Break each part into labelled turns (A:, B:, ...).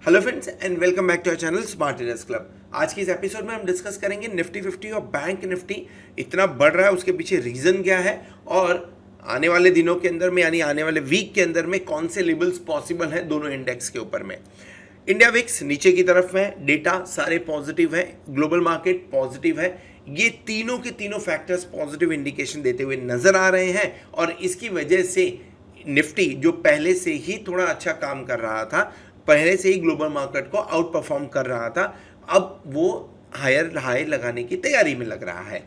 A: Hello friends and welcome back to our channel smart traders club. आज की इस episode में हम डिस्कस करेंगे निफ्टी 50 और बैंक निफ्टी इतना बढ़ रहा है, उसके पीछे रीजन क्या है और आने वाले दिनों के अंदर में यानी आने वाले वीक के अंदर में कौन से लेवल्स पॉसिबल हैं दोनों इंडेक्स के ऊपर में। इंडिया विक्स नीचे की तरफ है, डेटा सारे पॉजिटिव है, ग्लोबल मार्केट पॉजिटिव है। ये तीनों के तीनों फैक्टर्स पॉजिटिव इंडिकेशन देते हुए नजर आ रहे हैं और इसकी वजह से निफ्टी जो पहले से ही थोड़ा अच्छा काम कर रहा था, पहले से ही ग्लोबल मार्केट को आउट परफॉर्म कर रहा था, अब वो हायर हाई लगाने की तैयारी में लग रहा है।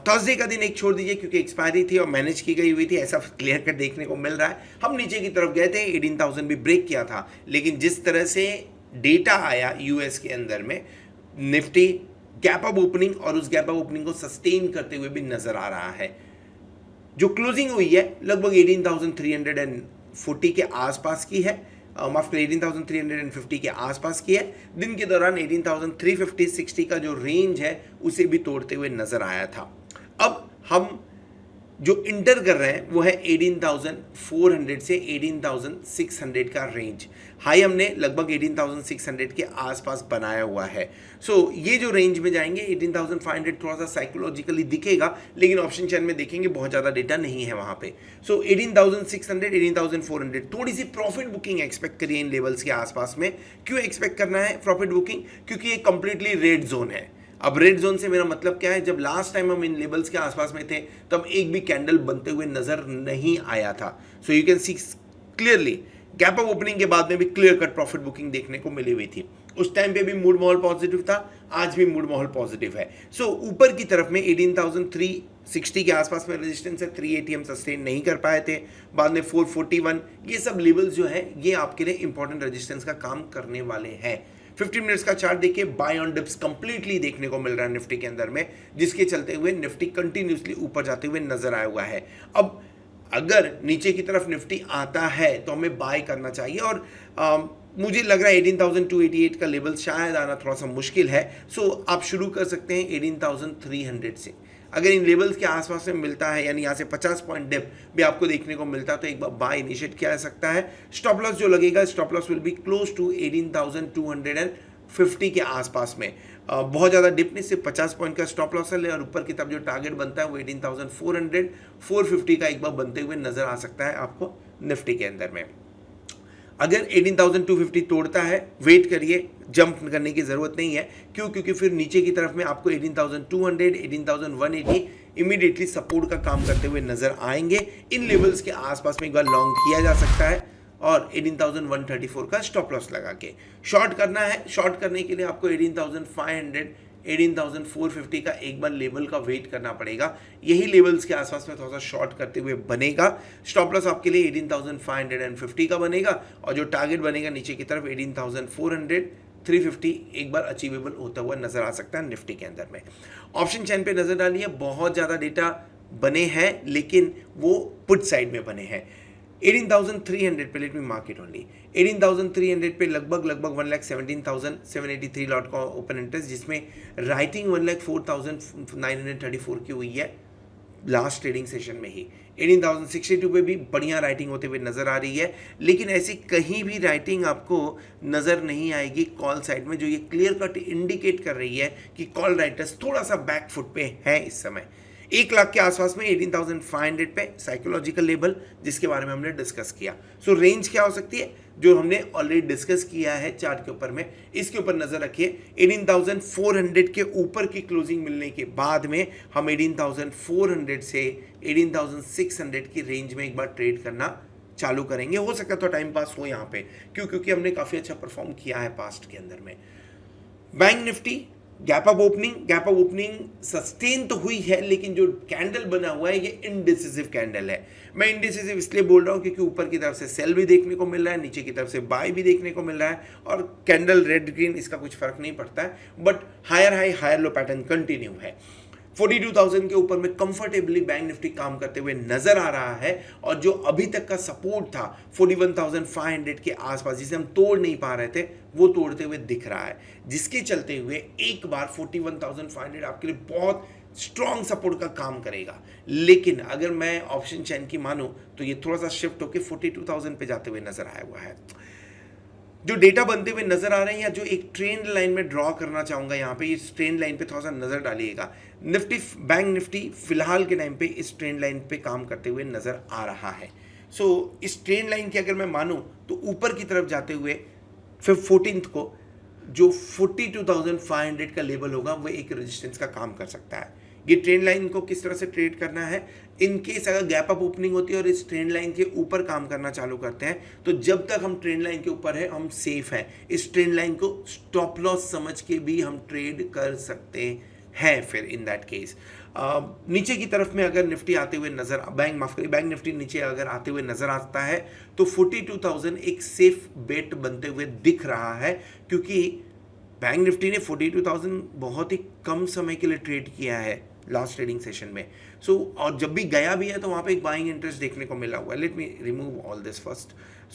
A: थर्सडे का दिन एक छोड़ दीजिए क्योंकि एक्सपायरी थी और मैनेज की गई हुई थी, ऐसा क्लियर कट देखने को मिल रहा है। हम नीचे की तरफ गए थे, 18,000 भी ब्रेक किया था, लेकिन जिस तरह से डेटा आया यूएस के अंदर में, निफ्टी गैप अप ओपनिंग और उस गैप अप ओपनिंग को सस्टेन करते हुए भी नजर आ रहा है। जो क्लोजिंग हुई है लगभग 18,340 के आसपास की है, माफ करिए 18,350 के आसपास की है। दिन के दौरान 18,350-60 का जो रेंज है उसे भी तोड़ते हुए नजर आया था। अब हम जो इंटर कर रहे हैं वो है 18,400 से 18,600 का रेंज। हाई हमने लगभग 18,600 के आसपास बनाया हुआ है। ये जो रेंज में जाएंगे 18,500 थोड़ा सा साइकोलॉजिकली दिखेगा, लेकिन ऑप्शन चैन में देखेंगे बहुत ज़्यादा डेटा नहीं है वहाँ पे। 18,600 18,400 थोड़ी सी प्रॉफिट बुकिंग एक्सपेक्ट करिए इन लेवल्स के आसपास में। क्यों एक्सपेक्ट करना है प्रॉफिट बुकिंग? क्योंकि ये कंप्लीटली रेड जोन है। अब रेड जोन से मेरा मतलब क्या है, जब लास्ट टाइम हम इन लेवल्स के आसपास में थे तब एक भी कैंडल बनते हुए नजर नहीं आया था। So you can see clearly gap up opening के बाद में भी क्लियर कट प्रॉफिट बुकिंग देखने को मिली हुई थी। उस टाइम पे भी मूड माहौल पॉजिटिव था, आज भी मूड माहौल पॉजिटिव है। ऊपर की तरफ में 18,360 के आसपास में रेजिस्टेंस है, 380 हम सस्टेन नहीं कर पाए थे, बाद में 441, ये सब लेवल्स जो है ये आपके लिए इंपॉर्टेंट रेजिस्टेंस का काम करने वाले हैं। 15 मिनट्स का चार्ट देखिए, बाय ऑन डिप्स कंप्लीटली देखने को मिल रहा है निफ्टी के अंदर में, जिसके चलते हुए निफ्टी कंटिन्यूसली ऊपर जाते हुए नजर आया हुआ है। अब अगर नीचे की तरफ निफ्टी आता है तो हमें बाय करना चाहिए और मुझे लग रहा है 18,288 का लेवल शायद आना थोड़ा सा मुश्किल है। आप शुरू कर सकते हैं 18,300 से। अगर इन लेवल्स के आसपास में मिलता है, यानी यहाँ से 50 पॉइंट डिप भी आपको देखने को मिलता है, तो एक बार बाय इनिशिएट किया जा सकता है। स्टॉप लॉस जो लगेगा, stop loss will be close to 18,250 के आसपास में। बहुत ज़्यादा डिप नहीं, सिर्फ 50 पॉइंट का स्टॉप लॉस है और ऊपर की तरफ जो टारगेट बनता है वो 18,400 450 का एक बार बनते हुए नजर आ सकता है आपको निफ्टी के अंदर में। अगर 18,250 तोड़ता है, वेट करिए, जंप करने की जरूरत नहीं है। क्यों? क्योंकि फिर नीचे की तरफ में आपको 18,200 18,180 इमीडिएटली सपोर्ट का काम करते हुए नजर आएंगे। इन लेवल्स के आसपास में एक बार लॉन्ग किया जा सकता है और 18,134 का स्टॉप लॉस लगा के शॉर्ट करना है। शॉर्ट करने के लिए आपको 18,500 18,450 का एक बार लेवल का वेट करना पड़ेगा। यही लेवल्स के आसपास में थोड़ा सा शॉर्ट करते हुए बनेगा। स्टॉप लॉस आपके लिए 18,550 का बनेगा और जो टारगेट बनेगा नीचे की तरफ 18,400 350 एक बार अचीवेबल होता हुआ नजर आ सकता है निफ्टी के अंदर में। ऑप्शन चैन पे नजर डालिए, बहुत ज़्यादा डेटा बने हैं लेकिन वो पुट साइड में बने हैं। 18,300 पे लेट मी मार्केट ओनली 18,300 पे लगभग 1,17,783 लॉट का ओपन इंटरेस्ट, जिसमें राइटिंग 1,04,934 की हुई है लास्ट ट्रेडिंग सेशन में ही। 18,062 पे भी बढ़िया राइटिंग होते हुए नजर आ रही है, लेकिन ऐसी कहीं भी राइटिंग आपको नजर नहीं आएगी कॉल साइड में, जो ये क्लियर कट इंडिकेट कर रही है कि कॉल राइटर्स थोड़ा सा बैक फुट पे है इस समय। 1 लाख के आसपास में 18,500 पे साइकोलॉजिकल लेवल, जिसके बारे में हमने डिस्कस किया। रेंज क्या हो सकती है जो हमने ऑलरेडी डिस्कस किया है चार्ट के ऊपर में, इसके ऊपर नजर रखिए। 18,400 के ऊपर की क्लोजिंग मिलने के बाद में हम 18,400 से 18,600 की रेंज में एक बार ट्रेड करना चालू करेंगे। हो सकता है तो टाइम पास हो यहाँ पे, क्योंकि हमने काफी अच्छा परफॉर्म किया है पास्ट के अंदर में। Bank Nifty gap up opening sustain तो हुई है, लेकिन जो कैंडल बना हुआ है ये इनडिसिसिव कैंडल है। मैं इनडिसिसिव इसलिए बोल रहा हूँ क्योंकि ऊपर की तरफ से सेल भी देखने को मिल रहा है, नीचे की तरफ से बाय भी देखने को मिल रहा है, और कैंडल रेड ग्रीन इसका कुछ फर्क नहीं पड़ता है, but higher high higher low pattern continue है। 42,000 के ऊपर में कंफर्टेबली बैंक निफ्टी काम करते हुए नजर आ रहा है, और जो अभी तक का सपोर्ट था 41,500 के आसपास, जिसे हम तोड़ नहीं पा रहे थे, वो तोड़ते हुए दिख रहा है, जिसके चलते हुए एक बार 41,500 आपके लिए बहुत स्ट्रॉन्ग सपोर्ट का काम करेगा। लेकिन अगर मैं ऑप्शन चैन की मानूं तो ये थोड़ा सा शिफ्ट होकर 42,000 पे जाते हुए नजर आया हुआ है। जो डेटा बनते हुए नजर आ रहे हैं या जो एक ट्रेंड लाइन में ड्रॉ करना चाहूंगा यहाँ पे, इस ट्रेंड लाइन पे थोड़ा सा नजर डालिएगा। निफ्टी बैंक निफ्टी फिलहाल के टाइम पे इस ट्रेंड लाइन पे काम करते हुए नजर आ रहा है। सो इस ट्रेंड लाइन की अगर मैं मानूं तो ऊपर की तरफ जाते हुए फिर 14th को जो 42,500 का लेवल होगा वो एक रेजिस्टेंस का काम कर सकता है। ये ट्रेंड लाइन को किस तरह से ट्रेड करना है, इन केस अगर गैप अप ओपनिंग होती है और इस ट्रेंड लाइन के ऊपर काम करना चालू करते हैं तो जब तक हम ट्रेंड लाइन के ऊपर है हम सेफ हैं। इस ट्रेंड लाइन को स्टॉप लॉस समझ के भी हम ट्रेड कर सकते हैं। फिर इन दैट केस नीचे की तरफ में अगर निफ्टी आते हुए नजर बैंक निफ्टी नीचे अगर आते हुए नजर आता है तो 42,000 एक सेफ बेट बनते हुए दिख रहा है, क्योंकि बैंक निफ्टी ने 42,000 बहुत ही कम समय के लिए ट्रेड किया है लास्ट ट्रेडिंग सेशन में। और जब भी गया भी है तो वहाँ पे एक बाइंग इंटरेस्ट देखने को मिला हुआ है। Let me remove all this first.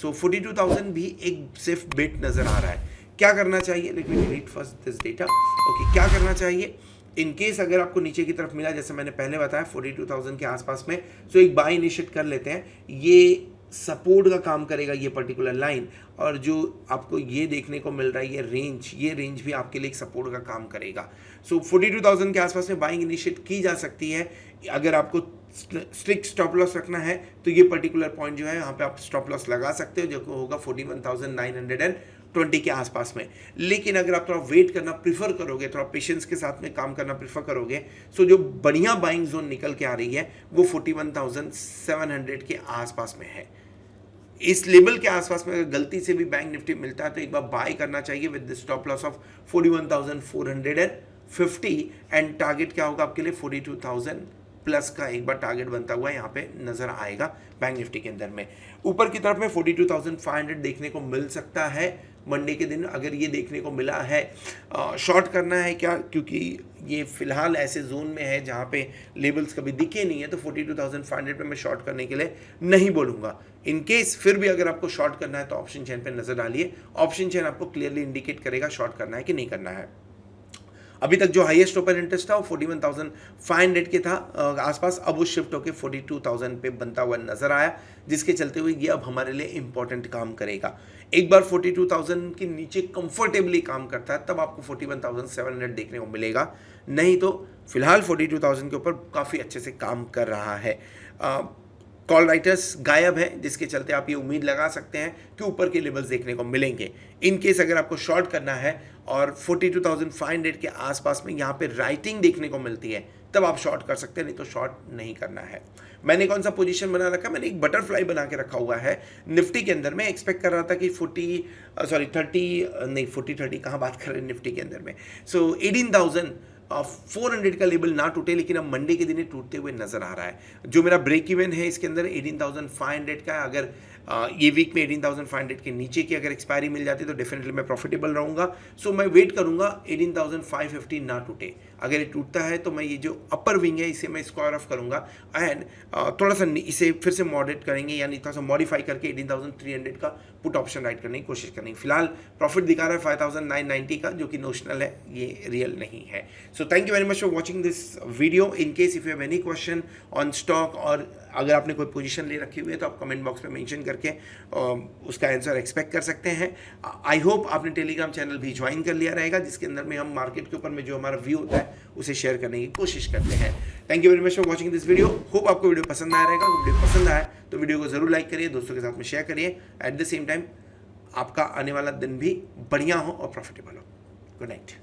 A: 42,000 भी एक सेफ बेट नजर आ रहा है। क्या करना चाहिए, let me delete first this data. Okay, क्या करना चाहिए इन केस अगर आपको नीचे की तरफ मिला, जैसे मैंने पहले बताया 42,000 के आसपास में, सो एक बाय इनिशिएट कर लेते हैं। ये सपोर्ट का काम करेगा ये पर्टिकुलर लाइन, और जो आपको ये देखने को मिल रहा है ये रेंज भी आपके लिए एक सपोर्ट का काम करेगा। सो 42,000 के आसपास में बाइंग इनिशिएट की जा सकती है। अगर आपको स्ट्रिक्ट स्टॉप लॉस रखना है तो ये पर्टिकुलर पॉइंट जो है यहाँ पे आप स्टॉप लॉस लगा सकते हो, जो होगा 41,920 के आसपास में। लेकिन अगर आप थोड़ा वेट करना प्रीफर करोगे, थोड़ा पेशेंस के साथ में काम करना प्रीफर करोगे, सो जो बढ़िया बाइंग जोन निकल के आ रही है वो 41,700 के आसपास में है। इस लेवल के आसपास में अगर गलती से भी बैंक निफ्टी मिलता है तो एक बार बाय करना चाहिए with stop loss of 41,450 and target क्या होगा आपके लिए 42,000 प्लस का एक बार टारगेट बनता हुआ यहाँ पे नजर आएगा बैंक निफ्टी के अंदर में। ऊपर की तरफ में 42,500 देखने को मिल सकता है मंडे के दिन। अगर ये देखने को मिला है, शॉर्ट करना है क्या, क्योंकि ये फिलहाल ऐसे जोन में है जहाँ पे लेवल्स कभी दिखे नहीं है, तो 42,500 पे मैं शॉर्ट करने के लिए नहीं बोलूँगा। इन केस फिर भी अगर आपको शॉर्ट करना है तो ऑप्शन चेन पे नजर डालिए। ऑप्शन चेन आपको क्लियरली इंडिकेट करेगा शॉर्ट करना है कि नहीं करना है। अभी तक जो हाईएस्ट ओपन इंटरेस्ट था वो 41,500 के था आसपास, अब वो शिफ्ट होकर 42,000 पे बनता हुआ नजर आया, जिसके चलते हुए ये अब हमारे लिए इंपॉर्टेंट काम करेगा। एक बार 42,000 के नीचे कंफर्टेबली काम करता है तब आपको 41,700 देखने को मिलेगा, नहीं तो फिलहाल 42,000 के ऊपर काफ़ी अच्छे से काम कर रहा है। कॉल राइटर्स गायब है, जिसके चलते आप ये उम्मीद लगा सकते हैं कि ऊपर के लेवल्स देखने को मिलेंगे। इन केस अगर आपको शॉर्ट करना है और 42,500 के आसपास में यहाँ पे राइटिंग देखने को मिलती है तब आप शॉर्ट कर सकते हैं, नहीं तो शॉर्ट नहीं करना है। मैंने कौन सा पोजीशन बना रखा, मैंने एक बटरफ्लाई बना के रखा हुआ है निफ्टी के अंदर। मैं एक्सपेक्ट कर रहा था कि 40 कहाँ बात कर रहे हैं निफ्टी के अंदर में। सो 18,400 का लेवल ना टूटे, लेकिन अब मंडे के दिन टूटते हुए नजर आ रहा है। जो मेरा ब्रेक इवन है इसके अंदर 18,500 का, अगर ये वीक में 18,500 के नीचे की अगर एक्सपायरी मिल जाती है तो डेफिनेटली मैं प्रॉफिटेबल रहूंगा। सो मैं वेट करूंगा 18,550 ना टूटे। अगर ये टूटता है तो मैं ये जो अपर विंग है इसे मैं स्क्वायर ऑफ करूंगा एंड थोड़ा सा इसे फिर से मॉडरेट करेंगे, यानी थोड़ा सा मॉडिफाई करके 18,300 का पुट ऑप्शन राइट करने की कोशिश करेंगे। फिलहाल प्रॉफिट दिखा रहा है 5,990 का, जो कि नोशनल है, ये रियल नहीं है। So thank you very much for watching this video. In case if you have any question on stock, और अगर आपने कोई पोजीशन ले रखी हुई है तो आप कमेंट बॉक्स में मेंशन करके उसका आंसर एक्सपेक्ट कर सकते हैं। आई होप आपने टेलीग्राम चैनल भी ज्वाइन कर लिया रहेगा, जिसके अंदर में हम मार्केट के ऊपर में जो हमारा व्यू होता है उसे शेयर करने की कोशिश करते हैं। Thank you very much for watching this video. Hope आपको वीडियो पसंद आया रहेगा। वीडियो पसंद आया तो वीडियो को जरूर लाइक करिए, दोस्तों के साथ में शेयर करिए। एट द सेम टाइम आपका आने वाला दिन भी बढ़िया हो और प्रॉफिटेबल हो। Good night.